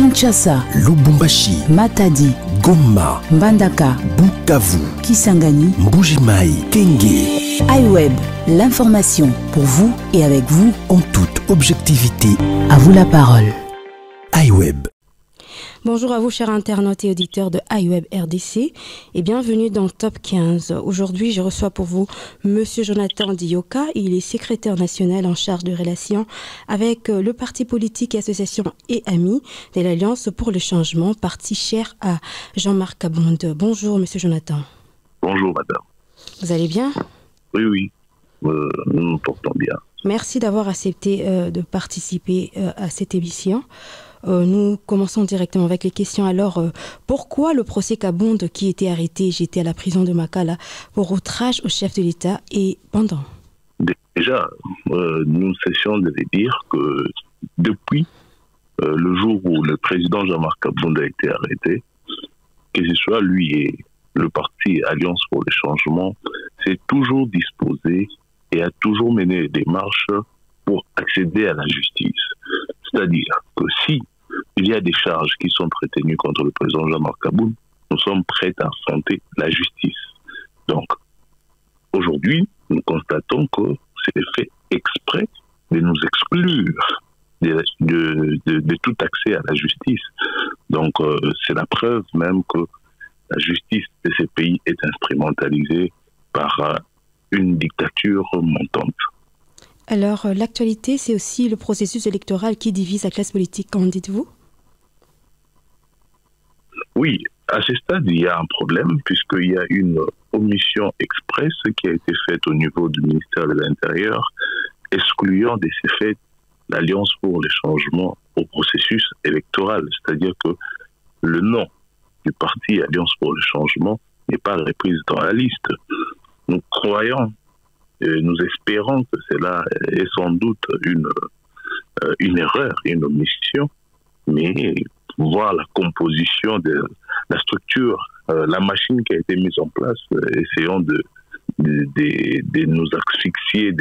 Kinshasa, Lubumbashi, Matadi, Goma, Mbandaka, Bukavu, Kisangani, Mbujimai, Kenge. iWeb, l'information pour vous et avec vous En toute objectivité. À vous la parole. iWeb. Bonjour à vous chers internautes et auditeurs de iWeb RDC et bienvenue dans Top 15. Aujourd'hui, je reçois pour vous Monsieur Jonathan Dioka. Il est secrétaire national en charge de relations avec le parti politique et association et amis de l'Alliance pour le changement, parti cher à Jean-Marc Kabonde. Bonjour Monsieur Jonathan. Bonjour madame. Vous allez bien? Oui, nous nous portons bien. Merci d'avoir accepté de participer à cette émission. Nous commençons directement avec les questions. Alors, pourquoi le procès Kabonde qui était arrêté, j'étais à la prison de Makala pour outrage au chef de l'État et pendant? Déjà, nous cessons de dire que depuis le jour où le président Jean-Marc Kabonde a été arrêté, que ce soit lui et le parti Alliance pour le changement, s'est toujours disposé et a toujours mené des démarches pour accéder à la justice. C'est-à-dire que si il y a des charges qui sont retenues contre le président Jean-Marc Kabonde, nous sommes prêts à affronter la justice. Donc, aujourd'hui, nous constatons que c'est fait exprès de nous exclure de tout accès à la justice. Donc, c'est la preuve même que la justice de ces pays est instrumentalisée par une dictature montante. Alors, l'actualité, c'est aussi le processus électoral qui divise la classe politique, qu'en dites-vous? Oui, à ce stade, il y a un problème, puisqu'il y a une omission expresse qui a été faite au niveau du ministère de l'Intérieur, excluant de ces faits l'Alliance pour les changements au processus électoral. C'est-à-dire que le nom du parti Alliance pour le changement n'est pas repris dans la liste. Nous croyons, nous espérons que cela est sans doute une erreur, une omission, mais voir la composition de la structure, la machine qui a été mise en place, essayons de nous asphyxier,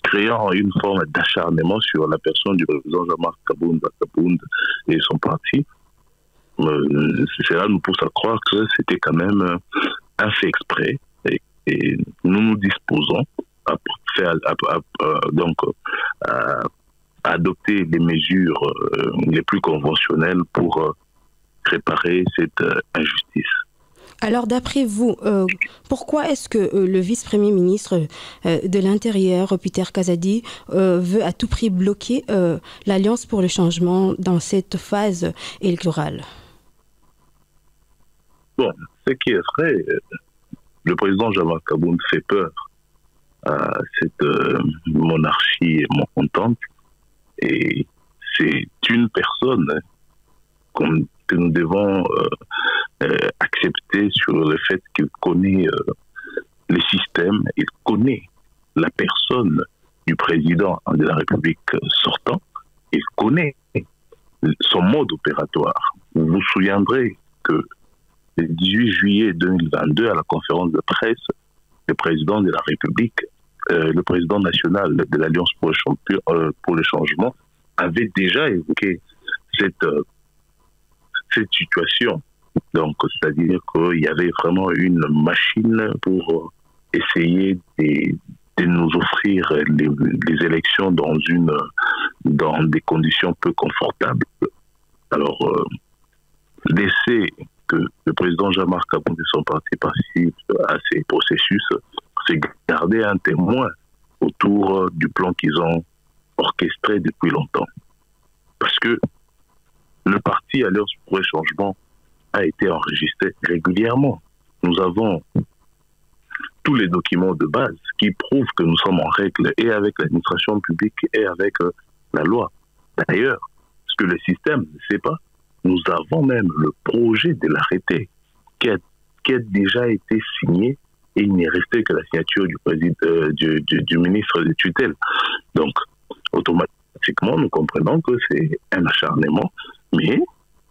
créant une forme d'acharnement sur la personne du président Jean-Marc Kabonde et son parti. Cela nous pousse à croire que c'était quand même un fait exprès. Et nous nous disposons à adopter les mesures les plus conventionnelles pour réparer cette injustice. Alors, d'après vous, pourquoi est-ce que le vice-premier ministre de l'Intérieur, Peter Kazadi, veut à tout prix bloquer l'Alliance pour le changement dans cette phase électorale? Bon, ce qui est vrai, le président Jean-Marc Kabonde fait peur à cette monarchie montante et c'est une personne que nous devons accepter sur le fait qu'il connaît le système, il connaît la personne du président de la République sortant, il connaît son mode opératoire. Vous vous souviendrez que le 18 juillet 2022, à la conférence de presse, le président de la République, le président national de l'Alliance pour le changement, avait déjà évoqué cette situation. Donc, c'est-à-dire qu'il y avait vraiment une machine pour essayer de nous offrir les élections dans des conditions peu confortables. Alors, laisser que le président Jean-Marc Kabonde et son parti participent à ces processus, c'est garder un témoin autour du plan qu'ils ont orchestré depuis longtemps. Parce que le parti Alliance pour le changement a été enregistré régulièrement. Nous avons tous les documents de base qui prouvent que nous sommes en règle et avec l'administration publique et avec la loi. D'ailleurs, ce que le système ne sait pas, nous avons même le projet de l'arrêté qui a déjà été signé et il n'est resté que la signature du ministre de tutelle. Donc, automatiquement, nous comprenons que c'est un acharnement, mais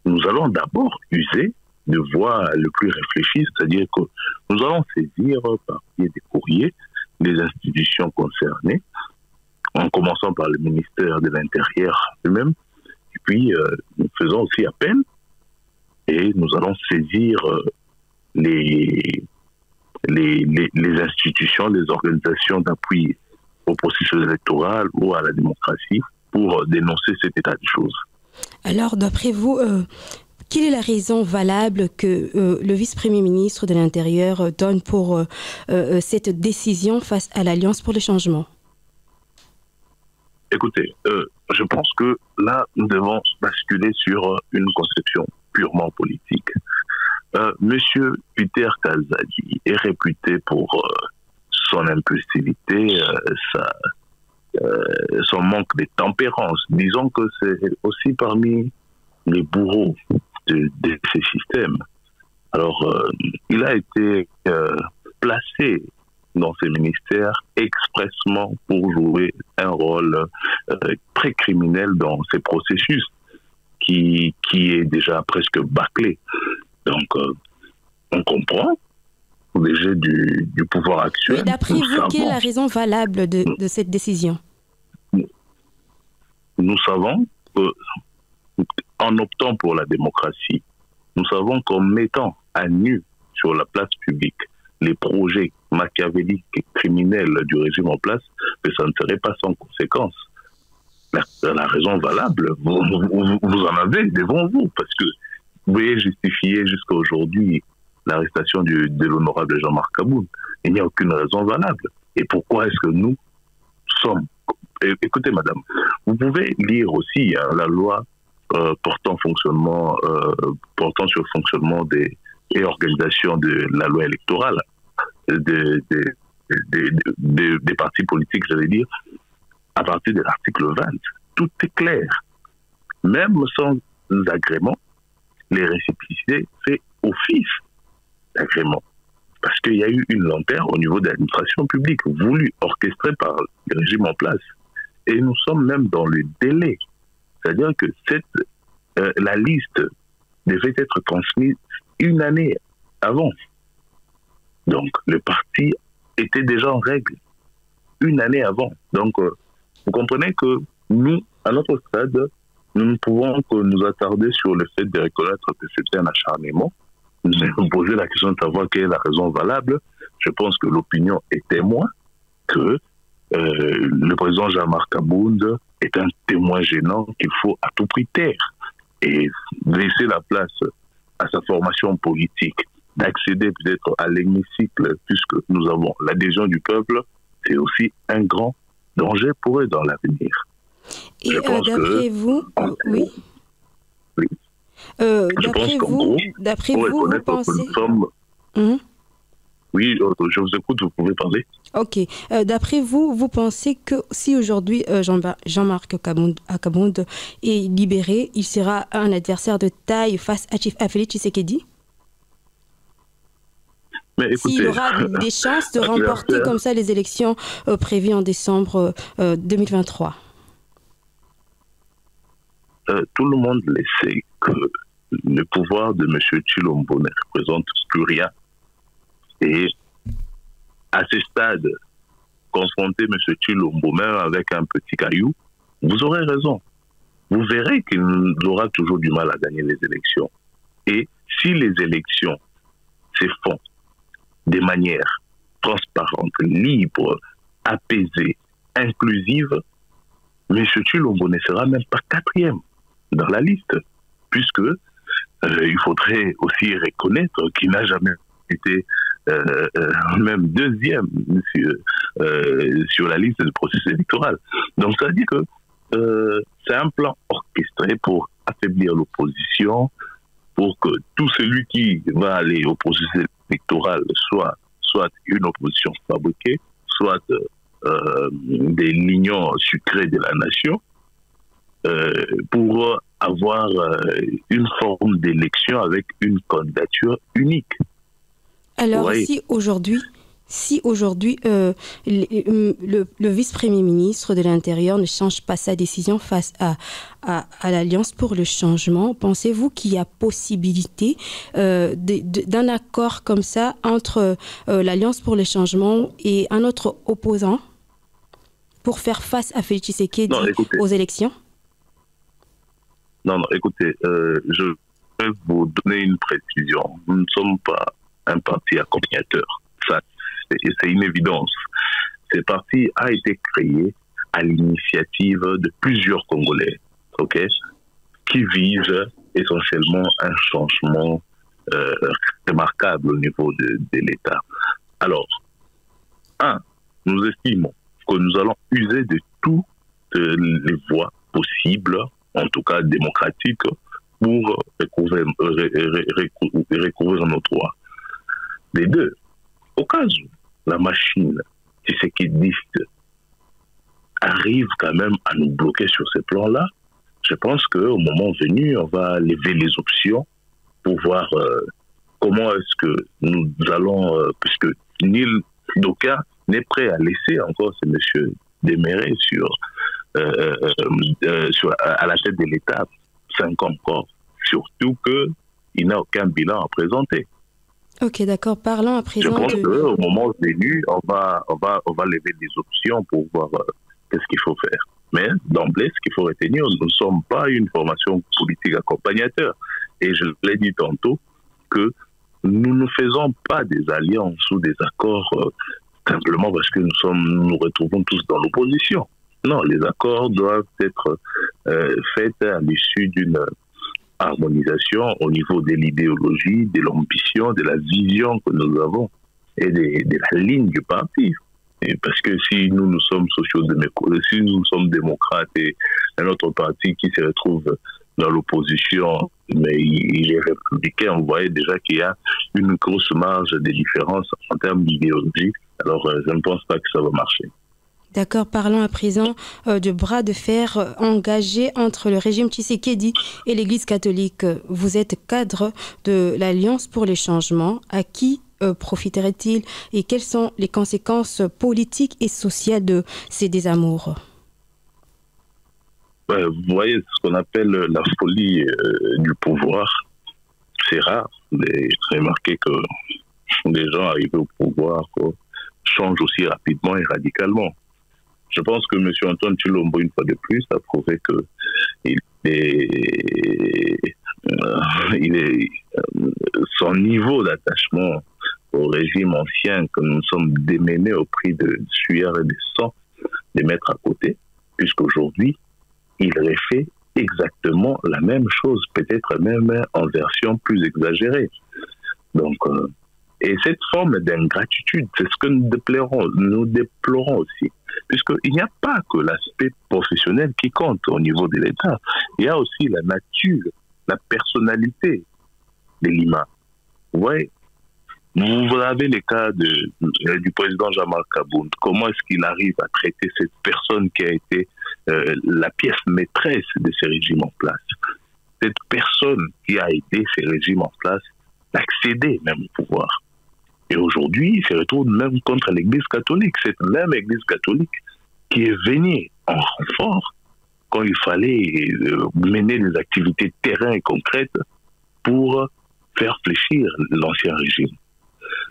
nous allons d'abord user de voies le plus réfléchies, c'est-à-dire que nous allons saisir par pied des courriers les institutions concernées en commençant par le ministère de l'Intérieur lui-même. Et puis, nous faisons aussi appel et nous allons saisir les institutions, les organisations d'appui au processus électoral ou à la démocratie pour dénoncer cet état de choses. Alors, d'après vous, quelle est la raison valable que le vice-premier ministre de l'Intérieur donne pour cette décision face à l'Alliance pour le changement? Écoutez, je pense que là, nous devons basculer sur une conception purement politique. Monsieur Peter Kazadi est réputé pour son impulsivité, son manque de tempérance. Disons que c'est aussi parmi les bourreaux de ces systèmes. Alors, il a été placé dans ces ministères expressement pour jouer un rôle très criminel dans ces processus qui est déjà presque bâclé. Donc, on comprend les jeux du pouvoir actuel. Mais d'après vous, quelle est la raison valable de cette décision? Nous savons qu'en optant pour la démocratie, nous savons qu'en mettant à nu sur la place publique les projets machiavéliques et criminels du régime en place, que ça ne serait pas sans conséquence. La raison valable, vous en avez devant vous, parce que vous pouvez justifier jusqu'à aujourd'hui l'arrestation de l'honorable Jean-Marc Kaboun. Il n'y a aucune raison valable. Et pourquoi est-ce que nous sommes... Écoutez, madame, vous pouvez lire aussi la loi portant sur le fonctionnement et organisation de la loi électorale des partis politiques, j'allais dire, à partir de l'article 20. Tout est clair. Même sans agrément, les récépissés fait office d'agrément. Parce qu'il y a eu une lenteur au niveau de l'administration publique, voulue, orchestrée par le régime en place. Et nous sommes même dans le délai. C'est-à-dire que la liste devait être transmise une année avant. Donc, le parti était déjà en règle une année avant. Donc, vous comprenez que nous, à notre stade, nous ne pouvons que nous attarder sur le fait de reconnaître que c'était un acharnement. Nous allons poser la question de savoir quelle est la raison valable. Je pense que l'opinion est témoin que le président Jean-Marc Kaboun est un témoin gênant qu'il faut à tout prix taire et laisser la place à sa formation politique, d'accéder peut-être à l'hémicycle, puisque nous avons l'adhésion du peuple, c'est aussi un grand danger pour eux dans l'avenir. Et d'après vous, oui. Oui. D'après vous, vous pensez... Oui, je vous écoute, vous pouvez parler. Ok. D'après vous, vous pensez que si aujourd'hui Jean-Marc Kaboun est libéré, il sera un adversaire de taille face à Félix Tshisekedi? S'il aura des chances de remporter comme ça les élections prévues en décembre 2023? Tout le monde le sait que le pouvoir de M. Tshilombo ne représente plus rien. Et à ce stade, confronter M. Tshilombo même avec un petit caillou, vous aurez raison. Vous verrez qu'il aura toujours du mal à gagner les élections. Et si les élections se font de manière transparente, libre, apaisée, inclusive, M. Tshilombo ne sera même pas quatrième dans la liste, puisque il faudrait aussi reconnaître qu'il n'a jamais été même deuxième sur la liste du processus électoral. Donc ça veut dire que c'est un plan orchestré pour affaiblir l'opposition, pour que tout celui qui va aller au processus électoral soit une opposition fabriquée, soit des lignons sucrés de la nation, pour avoir une forme d'élection avec une candidature unique. Alors, si aujourd'hui, le vice-premier ministre de l'Intérieur ne change pas sa décision face à l'Alliance pour le changement, pensez-vous qu'il y a possibilité d'un accord comme ça entre l'Alliance pour le changement et un autre opposant pour faire face à Félix Tshisekedi Non, écoutez. aux élections? Non, écoutez, je vais vous donner une précision. Nous ne sommes pas un parti accompagnateur. Ça, c'est une évidence. Ce parti a été créé à l'initiative de plusieurs Congolais, ok, qui visent essentiellement un changement remarquable au niveau de l'État. Alors, nous estimons que nous allons user de toutes les voies possibles, en tout cas démocratiques, pour recouvrir nos droits. Les deux, au cas où la machine tshisekidiste arrive quand même à nous bloquer sur ces plans-là, je pense qu'au moment venu, on va lever les options pour voir comment est-ce que nous allons, puisque nul d'aucun n'est prêt à laisser encore ce monsieur Déméré à la tête de l'État 5 ans encore, surtout qu'il n'a aucun bilan à présenter. Ok, d'accord. Parlons à présent. Je pense qu'au moment venu, on va lever des options pour voir qu'est-ce qu'il faut faire. Mais d'emblée, ce qu'il faut retenir, nous ne sommes pas une formation politique accompagnateur. Et je l'ai dit tantôt que nous ne faisons pas des alliances ou des accords simplement parce que nous retrouvons tous dans l'opposition. Non, les accords doivent être faits à l'issue d'une harmonisation au niveau de l'idéologie, de l'ambition, de la vision que nous avons et de la ligne du parti. Et parce que si nous sommes si nous sommes démocrates et un autre parti qui se retrouve dans l'opposition, mais il est républicain, on voyait déjà qu'il y a une grosse marge de différence en termes d'idéologie. Alors, je ne pense pas que ça va marcher. D'accord, parlons à présent de bras de fer engagés entre le régime Tshisekedi et l'Église catholique. Vous êtes cadre de l'Alliance pour les changements. À qui profiterait-il et quelles sont les conséquences politiques et sociales de ces désamours? Vous voyez ce qu'on appelle la folie du pouvoir. C'est rare de remarquer que les gens arrivés au pouvoir changent aussi rapidement et radicalement. Je pense que M. Antoine Tshilombo, une fois de plus, a prouvé que son niveau d'attachement au régime ancien que nous sommes démenés au prix de sueur et de sang, les mettre à côté, puisqu'aujourd'hui, il refait exactement la même chose, peut-être même en version plus exagérée. Donc, et cette forme d'ingratitude, c'est ce que nous déplorons aussi. Puisqu'il n'y a pas que l'aspect professionnel qui compte au niveau de l'État. Il y a aussi la nature, la personnalité de Lima. Vous voyez, vous avez le cas du président Jean-Marc Kabound. Comment est-ce qu'il arrive à traiter cette personne qui a été la pièce maîtresse de ces régimes en place? Cette personne qui a aidé ces régimes en place d'accéder même au pouvoir. Et aujourd'hui, il se retrouve même contre l'Église catholique. Cette même Église catholique qui est venue en renfort quand il fallait mener des activités de terrain et concrètes pour faire fléchir l'ancien régime.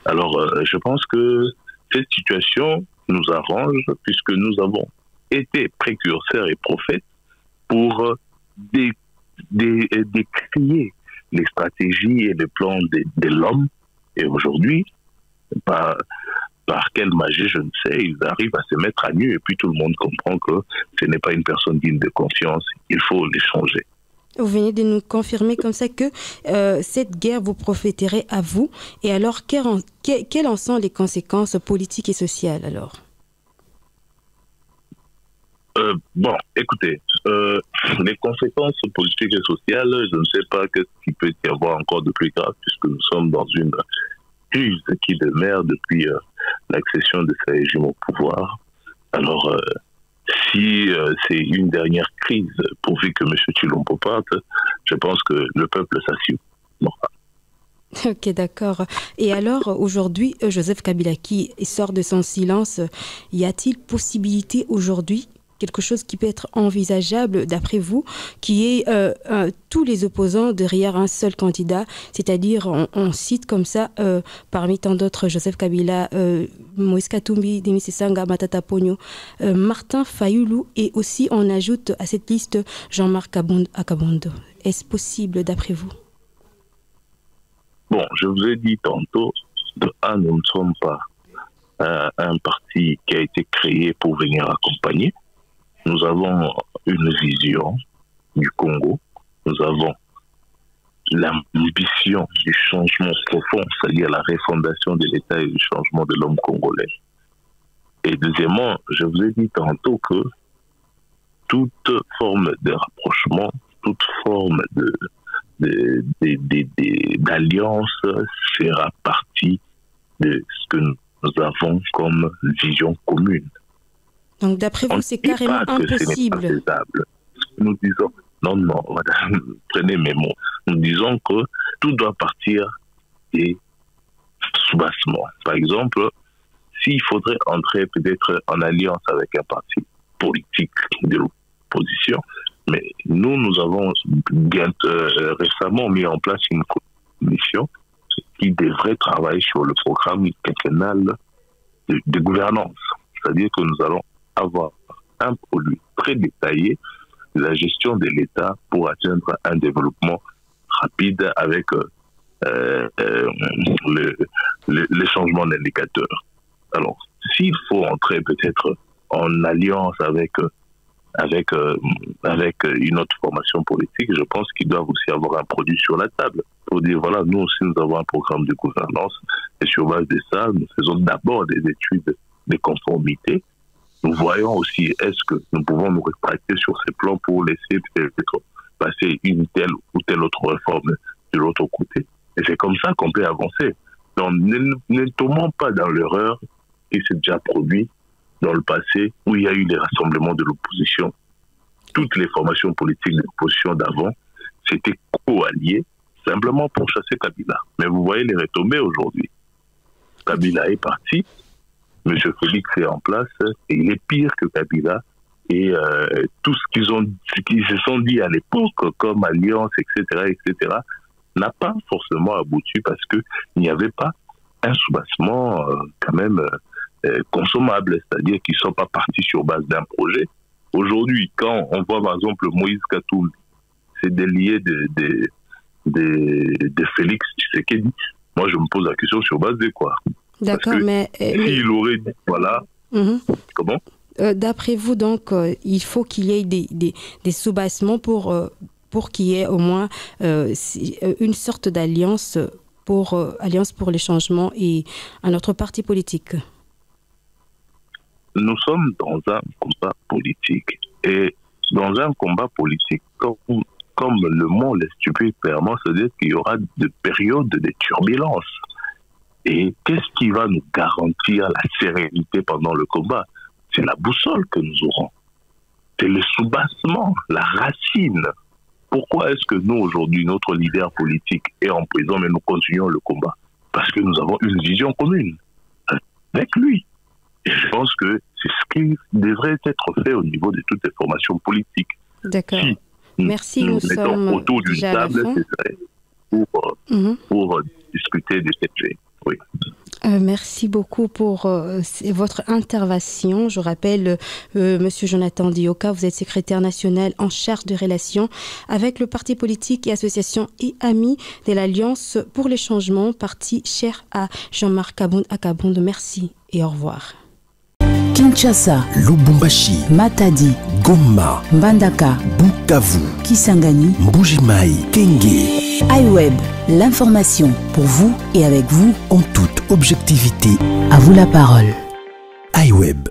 Alors, je pense que cette situation nous arrange puisque nous avons été précurseurs et prophètes pour décrier les stratégies et les plans de l'homme. Et aujourd'hui, par quelle magie, je ne sais, ils arrivent à se mettre à nu et puis tout le monde comprend que ce n'est pas une personne digne de confiance, il faut les changer. Vous venez de nous confirmer comme ça que cette guerre vous profiterait à vous. Et alors, quelles en sont les conséquences politiques et sociales alors? Bon, écoutez, les conséquences politiques et sociales, je ne sais pas ce qu'il peut y avoir encore de plus grave puisque nous sommes dans une crise qui demeure depuis l'accession de ce régime au pouvoir. Alors, si c'est une dernière crise pourvu que M. Tshilombo parte, je pense que le peuple s'assure. Ok, d'accord. Et alors, aujourd'hui, Joseph Kabila qui sort de son silence, y a-t-il possibilité aujourd'hui quelque chose qui peut être envisageable d'après vous, qui est tous les opposants derrière un seul candidat, c'est-à-dire on cite comme ça parmi tant d'autres Joseph Kabila, Moïse Katumbi, Denis Sanga, Matata Ponyo, Martin Fayulu, et aussi on ajoute à cette liste Jean-Marc Akabondo. Est-ce possible d'après vous? Bon, je vous ai dit tantôt, nous ne sommes pas un parti qui a été créé pour venir accompagner. Nous avons une vision du Congo. Nous avons l'ambition du changement profond, c'est-à-dire la refondation de l'État et du changement de l'homme congolais. Et deuxièmement, je vous ai dit tantôt que toute forme de rapprochement, toute forme d'alliance fera partie de ce que nous avons comme vision commune. Donc d'après vous, c'est carrément impossible. Ce n'est pas faisable. Nous disons, non, madame, prenez mes mots. Nous disons que tout doit partir des soubassements. Par exemple, s'il faudrait entrer peut-être en alliance avec un parti politique de l'opposition, mais nous avons récemment mis en place une commission qui devrait travailler sur le programme quinquennal de gouvernance. C'est-à-dire que nous allons avoir un produit très détaillé de la gestion de l'État pour atteindre un développement rapide avec le changement d'indicateur. Alors, s'il faut entrer peut-être en alliance avec une autre formation politique, je pense qu'ils doivent aussi avoir un produit sur la table pour dire, voilà, nous aussi, nous avons un programme de gouvernance et sur base de ça, nous faisons d'abord des études de conformité. Nous voyons aussi, est-ce que nous pouvons nous rétracter sur ces plans pour laisser peut-être passer une telle ou telle autre réforme de l'autre côté. Et c'est comme ça qu'on peut avancer. Donc, ne tombons pas dans l'erreur qui s'est déjà produit dans le passé, où il y a eu des rassemblements de l'opposition. Toutes les formations politiques de l'opposition d'avant s'étaient co-alliées simplement pour chasser Kabila. Mais vous voyez les retombées aujourd'hui. Kabila est parti, M. Félix est en place, et il est pire que Kabila. Et tout ce qu'ils se sont dit à l'époque, comme alliance, etc., n'a pas forcément abouti parce qu'il n'y avait pas un soubassement quand même consommable, c'est-à-dire qu'ils ne sont pas partis sur base d'un projet. Aujourd'hui, quand on voit par exemple Moïse Katumbi, c'est délié de Félix Tshisekedi, moi je me pose la question sur base de quoi? D'accord, mais... s'il aurait dit, voilà... Comment? D'après vous, donc, il faut qu'il y ait des soubassements pour qu'il y ait au moins une sorte d'alliance pour les changements et un autre parti politique. Nous sommes dans un combat politique. Et dans un combat politique, comme le mot l'explique clairement, c'est-à-dire qu'il y aura des périodes de turbulence. Et qu'est-ce qui va nous garantir la sérénité pendant le combat? C'est la boussole que nous aurons. C'est le soubassement, la racine. Pourquoi est-ce que nous, aujourd'hui, notre leader politique est en prison, mais nous continuons le combat? Parce que nous avons une vision commune avec lui. Et je pense que c'est ce qui devrait être fait au niveau de toutes les formations politiques. D'accord. Si merci, nous mettons autour d'une table, pour discuter de cette sujet. Oui. Merci beaucoup pour votre intervention. Je rappelle, Monsieur Jonathan Dioka, vous êtes secrétaire national en charge de relations avec le parti politique et association et amis de l'Alliance pour les changements, parti cher à Jean-Marc Akabondo. Merci et au revoir. Kinshasa, Lubumbashi, Matadi, Goma, Mbandaka, Bukavu, Kisangani, Mbuji-Mayi, Kenge. iWeb, l'information pour vous et avec vous En toute objectivité. À vous la parole. iWeb.